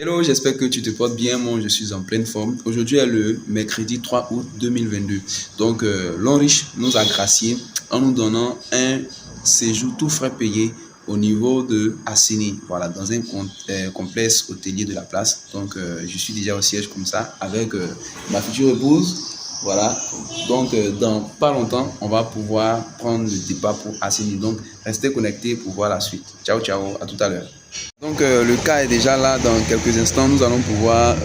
Hello, j'espère que tu te portes bien. Moi, je suis en pleine forme. Aujourd'hui est le mercredi 3 août 2022. Donc, l'Onrich nous a gracié en nous donnant un séjour tout frais payé au niveau de Assini. Voilà, dans un complexe hôtelier de la place. Donc, je suis déjà au siège comme ça avec ma future épouse. Voilà, donc dans pas longtemps, on va pouvoir prendre le départ pour Assini. Donc, restez connectés pour voir la suite. Ciao, ciao, à tout à l'heure. Donc, le cas est déjà là. Dans quelques instants, nous allons pouvoir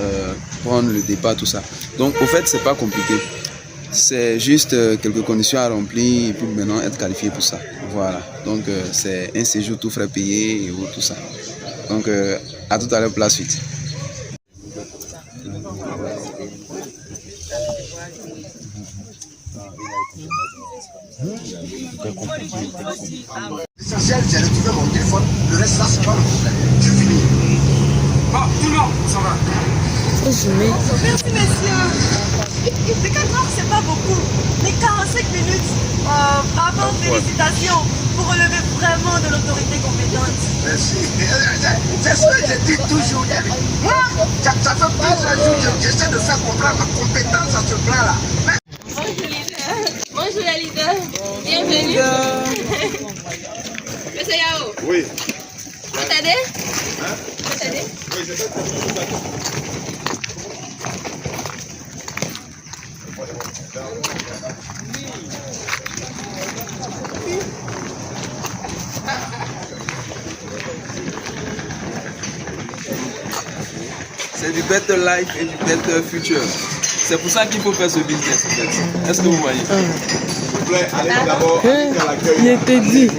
prendre le départ, tout ça. Donc, au fait, c'est pas compliqué. C'est juste quelques conditions à remplir et puis maintenant être qualifié pour ça. Voilà, donc c'est un séjour tout frais payé et tout ça. Donc, à tout à l'heure pour la suite. L'essentiel, j'ai retrouvé mon téléphone. Le reste là, c'est pas le problème. Je finis. Bon, tout le monde, ça va. Merci, messieurs. Les 4 heures, c'est pas beaucoup. Mais 45 minutes, bravo, félicitations. Vous relevez vraiment de l'autorité compétente. Merci. C'est ce que je dis toujours. Moi, ça fait plusieurs jours que j'essaie de faire comprendre ma compétence à ce plan-là. Bonjour les leaders, bienvenue. Monsieur Yao. Oui. Vous t'aider? Hein? Vous t'aider? Oui, je vais C'est du better life et du better future. C'est pour ça qu'il faut faire ce business en fait. Est-ce que vous voyez? S'il vous plaît, allez d'abord à l'accueil. Il était dit.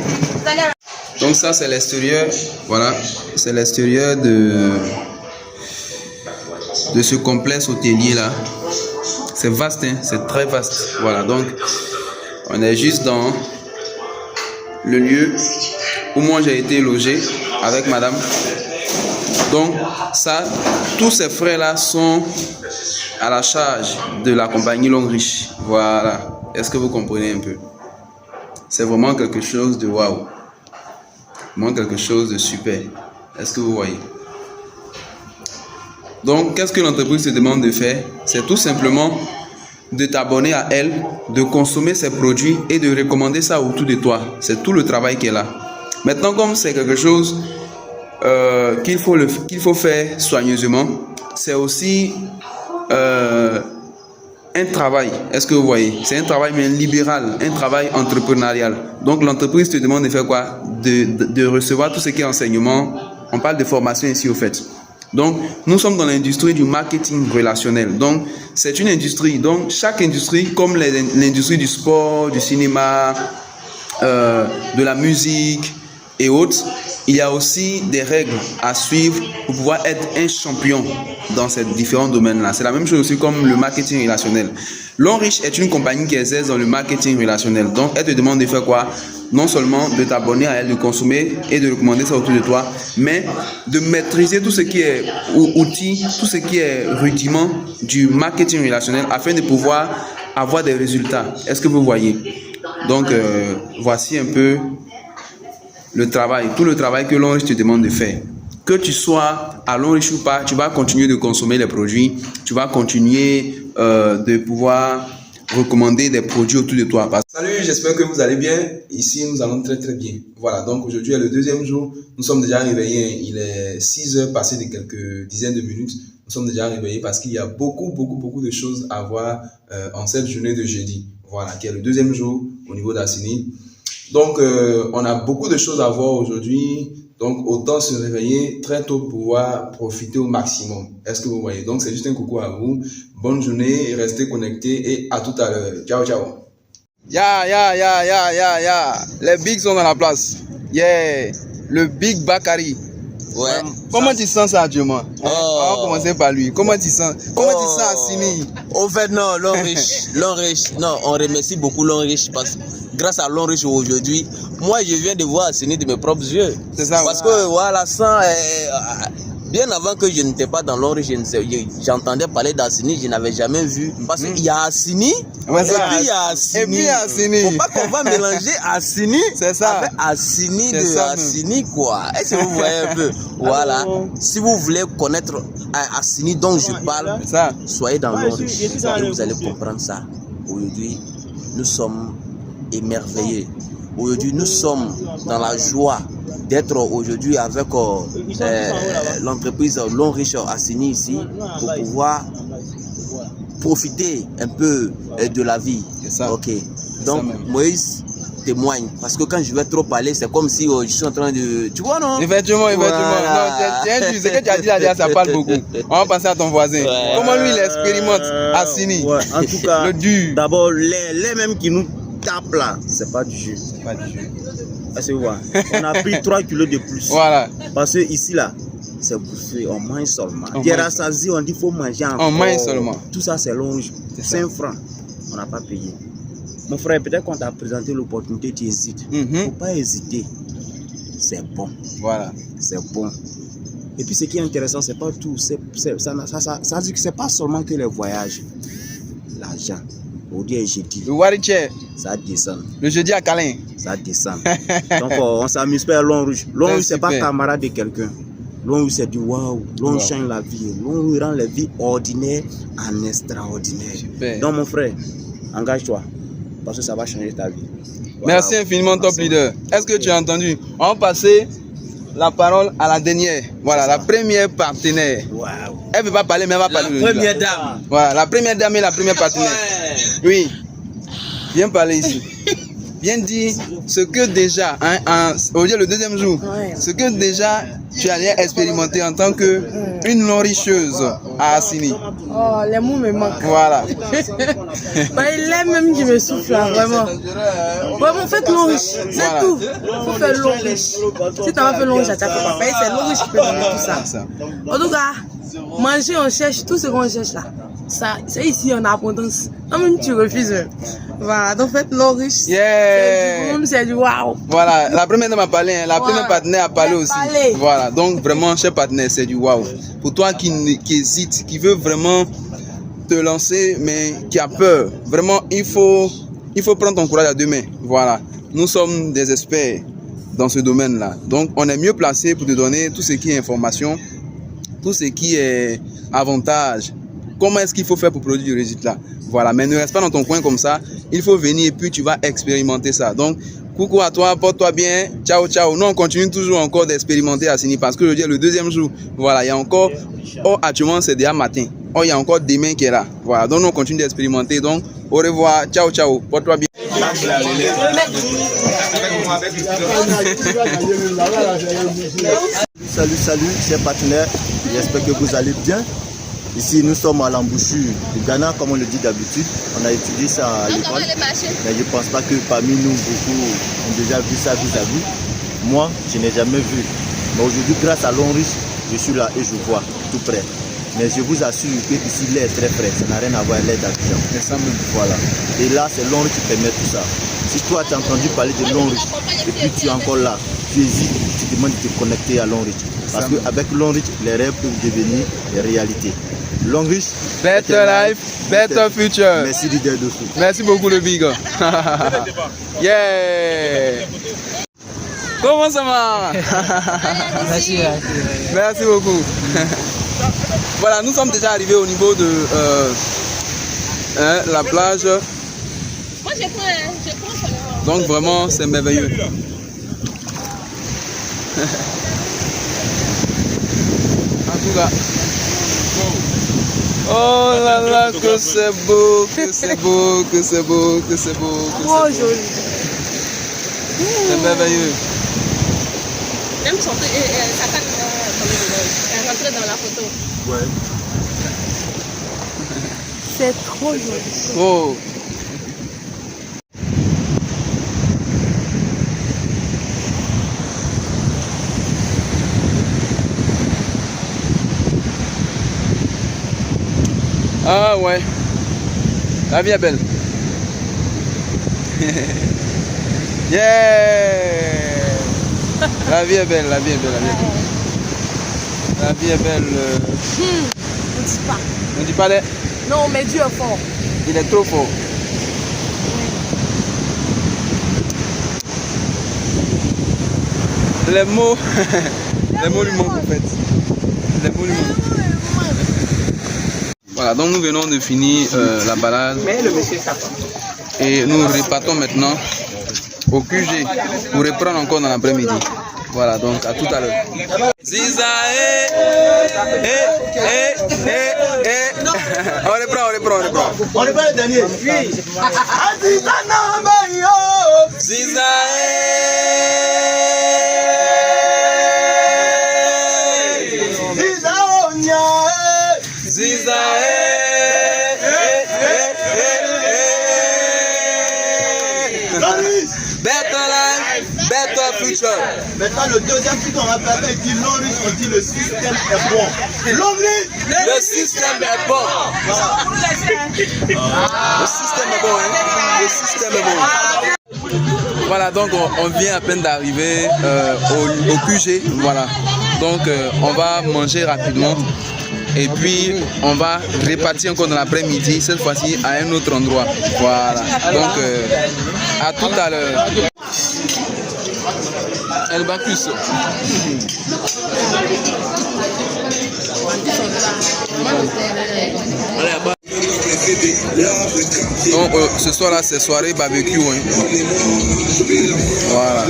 Donc ça c'est l'extérieur. Voilà, c'est l'extérieur de ce complexe hôtelier là. C'est vaste, hein? C'est très vaste. Voilà, donc on est juste dans le lieu où moi j'ai été logé avec madame. Donc ça, tous ces frais là sont à la charge de la compagnie l'Onrich. Voilà, est-ce que vous comprenez un peu? C'est vraiment quelque chose de waouh, vraiment quelque chose de super. Est-ce que vous voyez? Donc qu'est-ce que l'entreprise te demande de faire? C'est tout simplement de t'abonner à elle, de consommer ses produits et de recommander ça autour de toi. C'est tout le travail qu'elle a. Maintenant, comme c'est quelque chose qu'il faut faire soigneusement, c'est aussi un travail. Est-ce que vous voyez? C'est un travail mais libéral, un travail entrepreneurial. Donc l'entreprise te demande de faire quoi? De recevoir tout ce qui est enseignement. On parle de formation ici au fait. Donc nous sommes dans l'industrie du marketing relationnel. Donc c'est une industrie. Donc chaque industrie, comme l'industrie du sport, du cinéma, de la musique et autres, il y a aussi des règles à suivre pour pouvoir être un champion dans ces différents domaines-là. C'est la même chose aussi comme le marketing relationnel. L'Onrich est une compagnie qui exerce dans le marketing relationnel. Donc, elle te demande de faire quoi? Non seulement de t'abonner à elle, de consommer et de recommander ça autour de toi, mais de maîtriser tout ce qui est outils, tout ce qui est rudiment du marketing relationnel afin de pouvoir avoir des résultats. Est-ce que vous voyez? Donc, voici un peu le travail, tout le travail que l'Onrich te demande de faire. Que tu sois à l'Onrich ou pas, tu vas continuer de consommer les produits, tu vas continuer de pouvoir recommander des produits autour de toi. Salut, j'espère que vous allez bien. Ici, nous allons très très bien. Voilà, donc aujourd'hui est le deuxième jour. Nous sommes déjà réveillés. Il est 6 heures passées de quelques dizaines de minutes. Nous sommes déjà réveillés parce qu'il y a beaucoup de choses à voir en cette journée de jeudi. Voilà, qui est le deuxième jour au niveau d'Assini. Donc, on a beaucoup de choses à voir aujourd'hui. Donc, autant se réveiller très tôt pour pouvoir profiter au maximum. Est-ce que vous voyez? Donc, c'est juste un coucou à vous. Bonne journée, restez connectés et à tout à l'heure. Ciao, ciao. Ya. Les bigs sont dans la place. Yeah. Le Big Bakary. Ouais. Comment tu sens ça actuellement? Oh. On va commencer par lui. Comment tu sens Assini? Au fait, non, l'Onrich, non, on remercie beaucoup l'Onrich parce que grâce à l'Onrich aujourd'hui, moi je viens de voir Assini de mes propres yeux. C'est ça. Parce que voilà, sans Bien avant que je n'étais pas dans l'Onriche, j'entendais parler d'Assini, je n'avais jamais vu. Parce qu'il y a Assini, Ouais, et ça. puis il y a Assini. Et puis il y a Assini. Faut pas qu'on va mélanger Assini C'est ça. avec Assini C'est de ça Assini, quoi. Est-ce que vous voyez un peu? Voilà. Si vous voulez connaître Assini dont je parle, C'est ça. soyez dans l'Onriche et vous allez comprendre ça. Aujourd'hui, nous sommes émerveillés. Aujourd'hui, nous sommes dans la joie d'être aujourd'hui avec l'entreprise L'Onriche Assini ici pour pouvoir profiter un peu de la vie. C'est ça. Ok. C'est Donc, ça même. Moïse témoigne parce que quand je vais trop parler, c'est comme si je suis en train de. Tu vois, non? Effectivement. Voilà. Non, ce que tu as dit là, déjà, ça parle beaucoup. On va passer à ton voisin. Ouais. Comment lui, il expérimente Assini? Ouais, en tout cas, Le dur. d'abord, les mêmes qui nous tapent là, c'est pas du jeu. C'est pas du jeu. Parce que, ouais, on a pris 3 kilos de plus. Voilà. Parce que ici là, c'est bouffé, on mange seulement. On Pierre mange. Assazi, on dit faut manger encore. On mange seulement. Tout ça c'est l'Onriche. C'est ça. 5 francs, on n'a pas payé. Mon frère, peut-être qu'on t'a présenté l'opportunité, tu hésites. Faut pas hésiter. C'est bon. Voilà. C'est bon. Et puis ce qui est intéressant, c'est pas tout. Ça dit que c'est pas seulement que les voyages. L'argent. Aujourd'hui et jeudi, Le Wariche, ça descend. le jeudi à Calin. Ça descend. Donc on s'amuse pas à l'Onriche. L'Onriche, c'est pas super. camarade de quelqu'un. L'Onriche, c'est du waouh. L'Onriche change la vie. L'Onriche rend la vie ordinaire en extraordinaire. Super. Donc mon frère, engage-toi. Parce que ça va changer ta vie. Voilà. Merci infiniment, Top Merci. Leader. Est-ce que tu as entendu? On va passer la parole à la dernière. Voilà, la première partenaire. Waouh. Elle ne veut pas parler, mais elle va La parler. première dame. Voilà, la première dame et la première partenaire. Oui. Viens parler ici. Viens dire ce que déjà, aujourd'hui le deuxième jour, ce que déjà tu allais expérimenter en tant que une loricheuse à Assini. Oh, les mots me manquent. Voilà. Bah, il est même qui me souffle là, vraiment. Vraiment, faites l'Onriche, c'est Voilà. tout. Faut faire l'Onriche. Si t'as pas fait l'Onriche, tu vas pas payer, c'est l'Onriche qui peut donner tout ça. Ça. En tout cas, manger, on cherche tout ce qu'on cherche là. Ça, c'est ici en abondance. Même tu refuses. Voilà, donc faites l'Onriche. Yeah. C'est du waouh. Voilà, la première dame a parlé, hein, la Voilà. première partenaire a parlé Elle a aussi. parlé. Voilà, donc vraiment, cher partenaire, c'est du waouh. Pour toi qui hésite, qui veut vraiment te lancer, mais qui a peur, vraiment, il faut prendre ton courage à deux mains. Voilà, nous sommes des experts dans ce domaine-là. Donc, on est mieux placé pour te donner tout ce qui est information, tout ce qui est avantage. Comment est-ce qu'il faut faire pour produire du résultat? Voilà, mais ne reste pas dans ton coin comme ça. Il faut venir et puis tu vas expérimenter ça. Donc, coucou à toi, porte-toi bien. Ciao, ciao. Nous, on continue toujours encore d'expérimenter à Assini parce que aujourd'hui, le deuxième jour, voilà, il y a encore, actuellement, c'est déjà matin. Il y a encore demain qui est là. Voilà, donc nous, on continue d'expérimenter. Donc, au revoir. Ciao, ciao. Porte-toi bien. Salut, chers partenaires. J'espère que vous allez bien. Ici, nous sommes à l'embouchure du Ghana, comme on le dit d'habitude. On a étudié ça à Donc, l'école. comment les marchés? Mais je ne pense pas que parmi nous, beaucoup ont déjà vu ça vis-à-vis. Moi, je n'ai jamais vu. Mais aujourd'hui, grâce à l'Onriche, je suis là et je vois tout près. Mais je vous assure que ici, l'air est très frais. Ça n'a rien à voir avec l'air d'Abidjan. Voilà. Et là, c'est l'Onriche qui permet tout ça. Si toi, tu as entendu parler de l'Onriche et puis tu es encore là, tu hésites, tu te demandes de te connecter à l'Onriche. Parce qu'avec l'Onriche, les rêves peuvent devenir des réalités. L'Onriche, Better life, better future. merci d'être dessous. Merci beaucoup, le big. Yeah. Comment ça va? Merci beaucoup. Voilà, nous sommes déjà arrivés au niveau de la plage. Moi, je prends seulement. Donc vraiment, c'est merveilleux. En tout cas. Oh là là, que c'est beau, que c'est beau, que c'est beau, que c'est beau, que Trop c'est beau. joli. C'est merveilleux. Même son truc, sa canne est rentrée dans la photo. Ouais. C'est trop joli. Oh. Ah ouais. La vie est belle. Yeah. La vie est belle, la vie est belle, la vie est belle. La vie est belle. On dit pas. On dit pas des... Non, mais Dieu est fort. Il est trop fort. Les mots, les mots lui manquent en fait. Les mots lui manquent. Voilà, donc nous venons de finir la balade. Et nous repartons maintenant au QG pour reprendre encore dans l'après-midi. Voilà, donc à tout à l'heure. Ziza, On reprend. On reprend le dernier. Ziza, Better life, better future. Maintenant, le deuxième truc qu'on va faire, il dit Longris, on dit le système est bon. Longris, le système est bon. Voilà. Le système est bon, hein? Le système est bon. Voilà, donc on vient à peine d'arriver au QG. Voilà. Donc on va manger rapidement. Et puis on va repartir encore dans l'après-midi, cette fois-ci à un autre endroit. Voilà. Donc à tout à l'heure. El Bacchus. Donc ce soir là c'est soirée barbecue, hein. Voilà.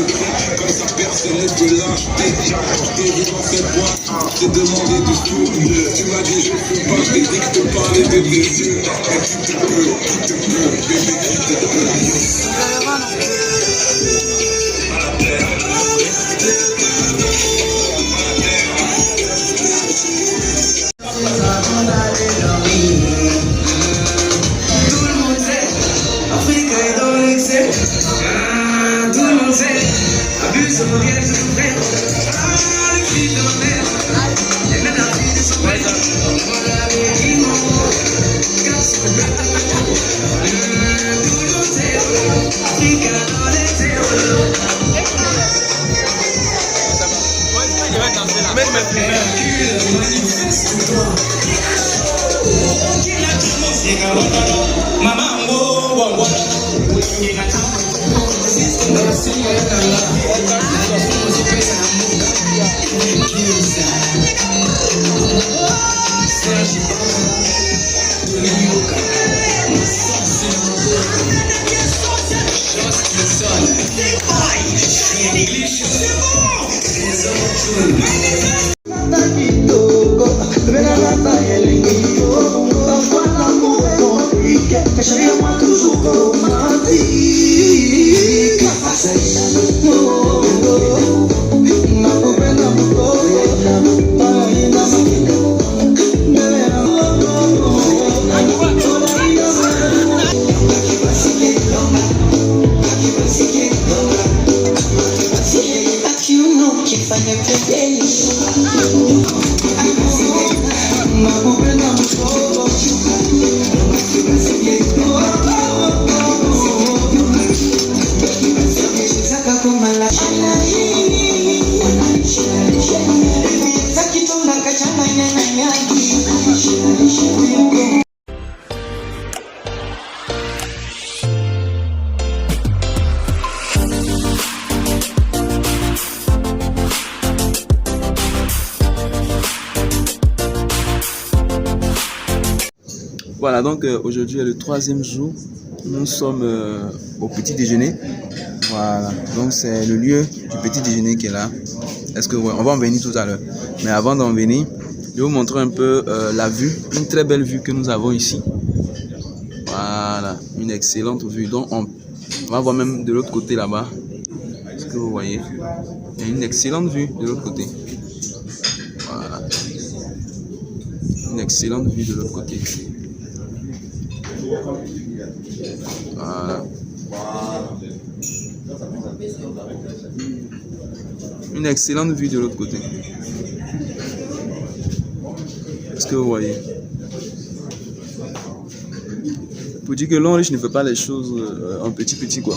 Voilà, donc aujourd'hui est le 3e jour. Nous sommes au petit déjeuner. Voilà, donc c'est le lieu du petit déjeuner qui est là. Est-ce que ouais, on va en venir tout à l'heure. Mais avant d'en venir, je vais vous montrer un peu la vue, une très belle vue que nous avons ici. Voilà, une excellente vue. Donc on va voir même de l'autre côté là-bas. Est-ce que vous voyez? Il y a une excellente vue de l'autre côté. Voilà, une excellente vue de l'autre côté. Voilà. Une excellente vue de l'autre côté. Est-ce que vous voyez? Pour dire que Longris ne fait pas les choses en petit quoi.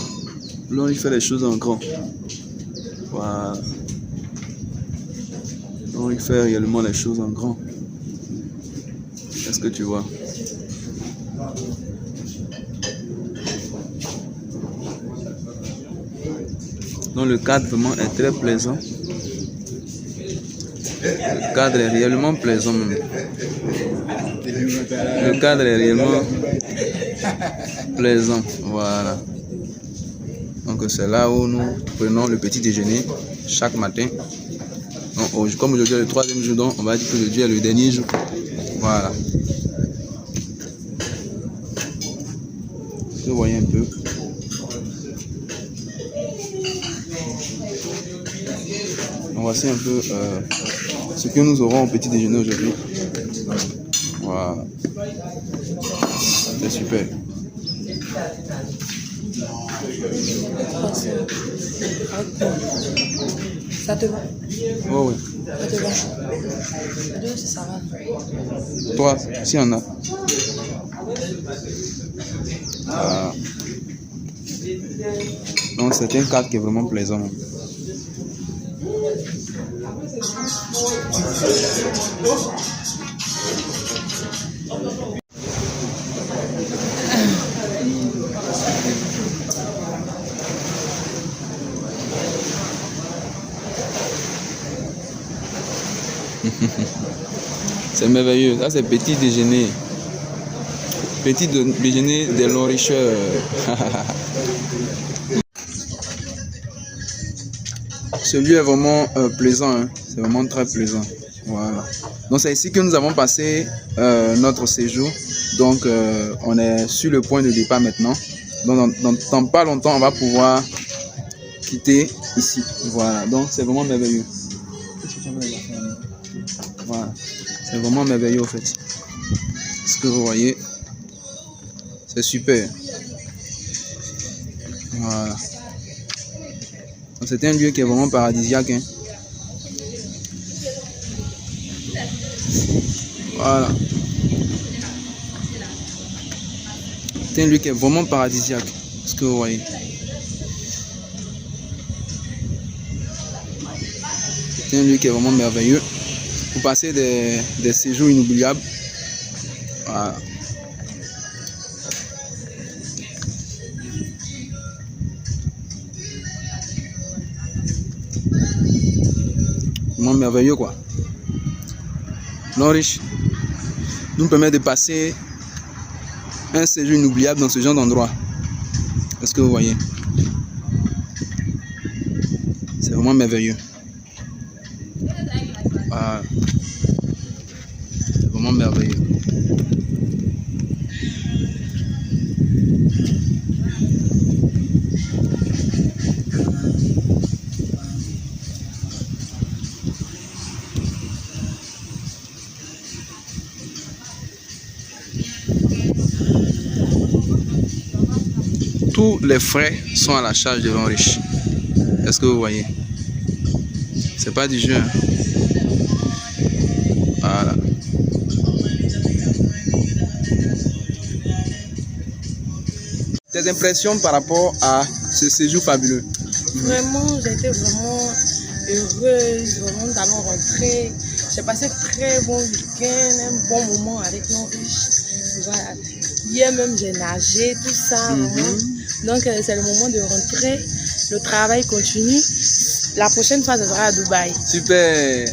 Longris fait les choses en grand. Voilà. Donc il fait réellement les choses en grand. Est-ce que tu vois? Donc le cadre vraiment est très plaisant. Le cadre est réellement plaisant même. Le cadre est réellement plaisant. Voilà. Donc c'est là où nous prenons le petit déjeuner chaque matin. Donc, comme aujourd'hui est le 3e jour, donc on va dire que aujourd'hui est le dernier jour. Voilà. Vous voyez un peu. Donc, voici un peu ce que nous aurons au petit déjeuner aujourd'hui. Voilà. C'est super. Ça te va? Oh oui. Ça te va? Deux, ça va. Toi, s'il y en a. Donc c'est un cadre qui est vraiment plaisant. C'est merveilleux, ça c'est petit déjeuner. Petit déjeuner de l'enricheur. Ce lieu est vraiment plaisant, hein. C'est vraiment très plaisant. Voilà. Donc c'est ici que nous avons passé notre séjour. Donc on est sur le point de départ maintenant. Donc dans pas longtemps on va pouvoir quitter ici. Voilà. Donc c'est vraiment merveilleux. Voilà. C'est vraiment merveilleux en fait. Ce que vous voyez, c'est super. Voilà. C'est un lieu qui est vraiment paradisiaque. Hein. Voilà. C'est un lieu qui est vraiment paradisiaque. Ce que vous voyez. C'est un lieu qui est vraiment merveilleux. Pour passer des séjours inoubliables. Voilà. Vraiment merveilleux quoi. L'Enriche nous permet de passer un séjour inoubliable dans ce genre d'endroit. Est-ce que vous voyez? C'est vraiment merveilleux. Voilà. C'est vraiment merveilleux. Tous les frais sont à la charge de l'Enriche. Est-ce que vous voyez? C'est pas du jeu. Hein? Voilà. Tes impressions par rapport à ce séjour fabuleux? Vraiment, j'étais vraiment heureuse, vraiment d'aller rentrer. J'ai passé très bon week-end, un bon moment avec l'Enriche. Voilà. Hier même, j'ai nagé, tout ça. Donc, c'est le moment de rentrer. Le travail continue. La prochaine fois, ce sera à Dubaï. Super.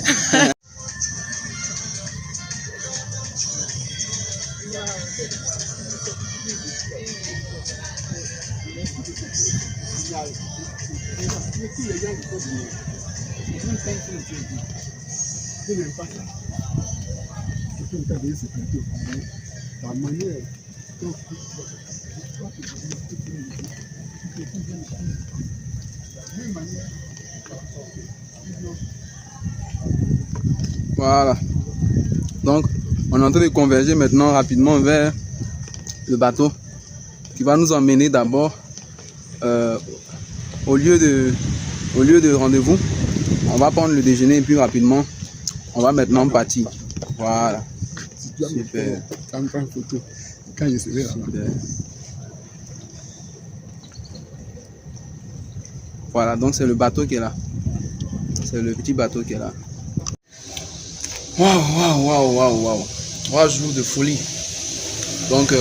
Voilà. Donc, on est en train de converger maintenant rapidement vers le bateau qui va nous emmener d'abord au lieu de rendez-vous. On va prendre le déjeuner et puis rapidement, on va maintenant partir. Voilà. Super. Voilà, donc c'est le bateau qui est là. C'est le petit bateau qui est là. Waouh. 3 jours de folie. Donc,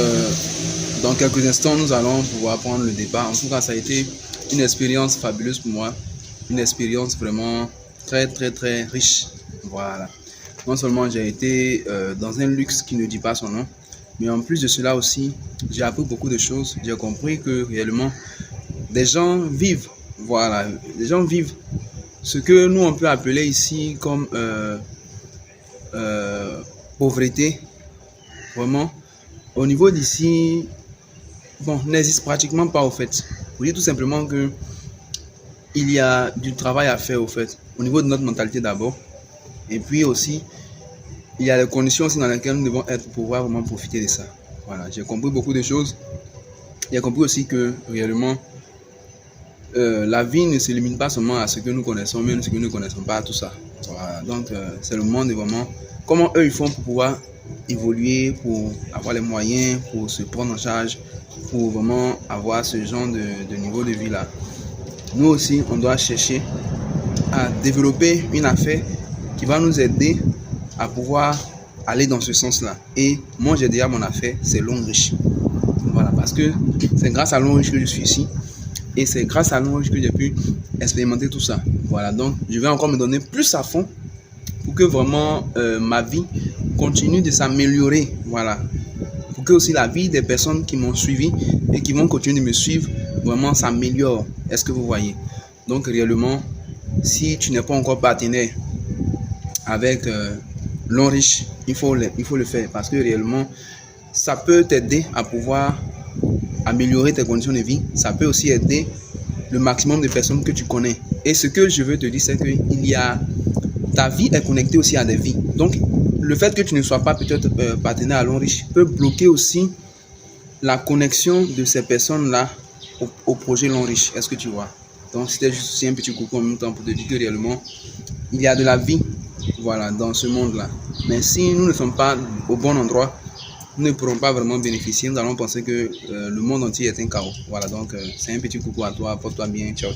dans quelques instants, nous allons pouvoir prendre le départ. En tout cas, ça a été une expérience fabuleuse pour moi. Une expérience vraiment très riche. Voilà. Non seulement j'ai été dans un luxe qui ne dit pas son nom, mais en plus de cela aussi, j'ai appris beaucoup de choses. J'ai compris que réellement, des gens vivent. Voilà. Des gens vivent ce que nous, on peut appeler ici comme pauvreté. Vraiment. Au niveau d'ici, bon, n'existe pratiquement pas au fait. Vous dites tout simplement que il y a du travail à faire au fait, au niveau de notre mentalité d'abord. Et puis aussi, il y a les conditions aussi dans lesquelles nous devons être pour pouvoir vraiment profiter de ça. Voilà, j'ai compris beaucoup de choses. J'ai compris aussi que réellement, la vie ne se limite pas seulement à ce que nous connaissons, même ce que nous ne connaissons pas, tout ça. Voilà, donc c'est le monde vraiment. Comment eux ils font pour pouvoir évoluer, pour avoir les moyens, pour se prendre en charge, pour vraiment avoir ce genre de niveau de vie là. Nous aussi, on doit chercher à développer une affaire qui va nous aider à pouvoir aller dans ce sens-là. Et moi, j'ai déjà mon affaire, c'est Longriche. Voilà, parce que c'est grâce à Longriche que je suis ici. Et c'est grâce à Longriche que j'ai pu expérimenter tout ça. Voilà, donc je vais encore me donner plus à fond pour que vraiment ma vie continue de s'améliorer. Voilà. Pour que aussi la vie des personnes qui m'ont suivi et qui vont continuer de me suivre vraiment s'améliore. Est-ce que vous voyez? Donc réellement, si tu n'es pas encore partenaire avec Longriche, il faut le faire parce que réellement, ça peut t'aider à pouvoir améliorer tes conditions de vie. Ça peut aussi aider le maximum de personnes que tu connais. Et ce que je veux te dire, c'est que ta vie est connectée aussi à des vies. Donc, le fait que tu ne sois pas peut-être partenaire à Longriche peut bloquer aussi la connexion de ces personnes-là au projet Longriche. Est-ce que tu vois? Donc, c'était juste aussi un petit coucou en même temps pour te dire que réellement, il y a de la vie, voilà, dans ce monde-là. Mais si nous ne sommes pas au bon endroit, nous ne pourrons pas vraiment bénéficier. Nous allons penser que le monde entier est un chaos. Voilà, donc c'est un petit coucou à toi. Porte-toi bien. Ciao.